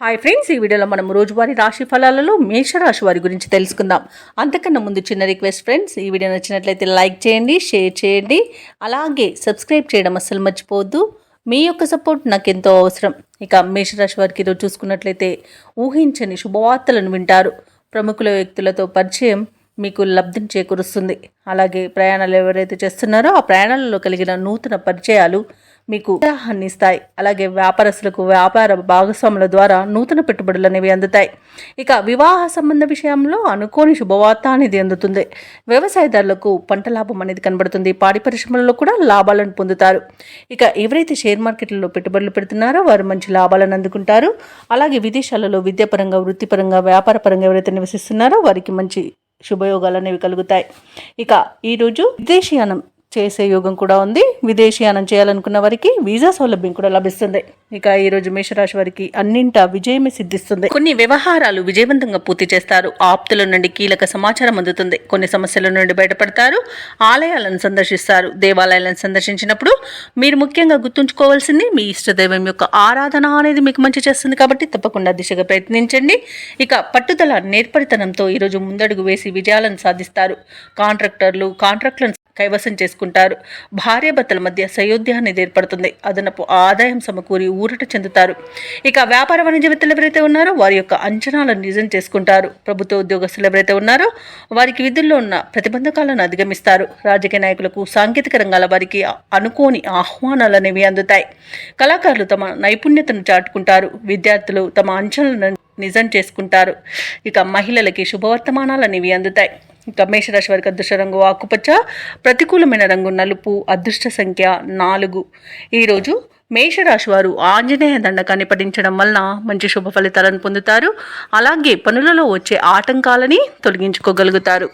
Hi friends, ఈ వీడియోలో మనం రోజువారీ రాశి ఫలాలలో మేషరాశి వారి గురించి తెలుసుకుందాం. అంతకన్నా ముందు చిన్న రిక్వెస్ట్ ఫ్రెండ్స్, ఈ వీడియో నచ్చినట్లయితే లైక్ చేయండి, షేర్ చేయండి, అలాగే సబ్స్క్రైబ్ చేయడం అస్సలు మర్చిపోవద్దు. మీ యొక్క సపోర్ట్ నాకు ఎంతో అవసరం. ఇక మేషరాశి వారికి ఈరోజు చూసుకున్నట్లయితే ఊహించని శుభవార్తలను వింటారు. ప్రముఖుల వ్యక్తులతో పరిచయం మీకు లబ్ధిని చేకూరుస్తుంది. అలాగే ప్రయాణాలు ఎవరైతే చేస్తున్నారో ఆ ప్రయాణాలలో కలిగిన నూతన పరిచయాలు మీకు ఉత్సాహాన్ని ఇస్తాయి. అలాగే వ్యాపారస్తులకు వ్యాపార భాగస్వాముల ద్వారా నూతన పెట్టుబడులు అనేవి అందుతాయి. ఇక వివాహ సంబంధ విషయంలో అనుకోని శుభవార్త అనేది అందుతుంది. వ్యవసాయదారులకు పంట లాభం అనేది కనబడుతుంది. పాడి పరిశ్రమలలో కూడా లాభాలను పొందుతారు. ఇక ఎవరైతే షేర్ మార్కెట్లలో పెట్టుబడులు పెడుతున్నారో వారు మంచి లాభాలను అందుకుంటారు. అలాగే విదేశాలలో విద్యాపరంగా, వృత్తిపరంగా, వ్యాపార పరంగా ఎవరైతే నివసిస్తున్నారో వారికి మంచి శుభయోగాలు అనేవి కలుగుతాయి. ఇక ఈరోజు విదేశీయానం చేసే యోగం కూడా ఉంది. విదేశీయానం చేయాలనుకున్న వారికి వీసా సౌలభ్యం కూడా లభిస్తుంది. ఇక ఈరోజు మేషరాశి వారికి అన్నింటా విజయమే సిద్ధిస్తుంది. కొన్ని వ్యవహారాలు విజయవంతంగా పూర్తి చేస్తారు. ఆప్తుల నుండి కీలక సమాచారం అందుతుంది. కొన్ని సమస్యల నుండి బయటపడతారు. ఆలయాలను సందర్శిస్తారు. దేవాలయాలను సందర్శించినప్పుడు మీరు ముఖ్యంగా గుర్తుంచుకోవాల్సింది మీ ఇష్టదైవం యొక్క ఆరాధన అనేది మీకు మంచి చేస్తుంది. కాబట్టి తప్పకుండా దిశగా ప్రయత్నించండి. ఇక పట్టుదల, నేర్పరితనంతో ఈరోజు ముందడుగు వేసి విజయాలను సాధిస్తారు. కాంట్రాక్టులను కైవసం చేసుకుంటారు. భార్యాభర్తల మధ్య సయోధ్యాన్ని ఏర్పడుతుంది. అదనపు ఆదాయం సమకూరి ఊరట చెందుతారు. ఇక వ్యాపార వాణిజ్యవేత్తలు ఎవరైతే ఉన్నారో వారి యొక్క అంచనాలను నిజం చేసుకుంటారు. ప్రభుత్వ ఉద్యోగస్తులు ఎవరైతే ఉన్నారో వారికి విధుల్లో ఉన్న ప్రతిబంధకాలను అధిగమిస్తారు. రాజకీయ నాయకులకు, సాంకేతిక రంగాల వారికి అనుకోని ఆహ్వానాలు అనేవి అందుతాయి. కళాకారులు తమ నైపుణ్యతను చాటుకుంటారు. విద్యార్థులు తమ అంచనాలను నిజం చేసుకుంటారు. ఇక మహిళలకి శుభవర్తమానాలు అనేవి అందుతాయి. ఇక మేషరాశి వారికి అదృష్ట రంగు ఆకుపచ్చ, ప్రతికూలమైన రంగు నలుపు, అదృష్ట సంఖ్య 4. ఈరోజు మేషరాశి వారు ఆంజనేయ దండకాన్ని పఠించడం వలన మంచి శుభ ఫలితాలను పొందుతారు. అలాగే పనులలో వచ్చే ఆటంకాలని తొలగించుకోగలుగుతారు.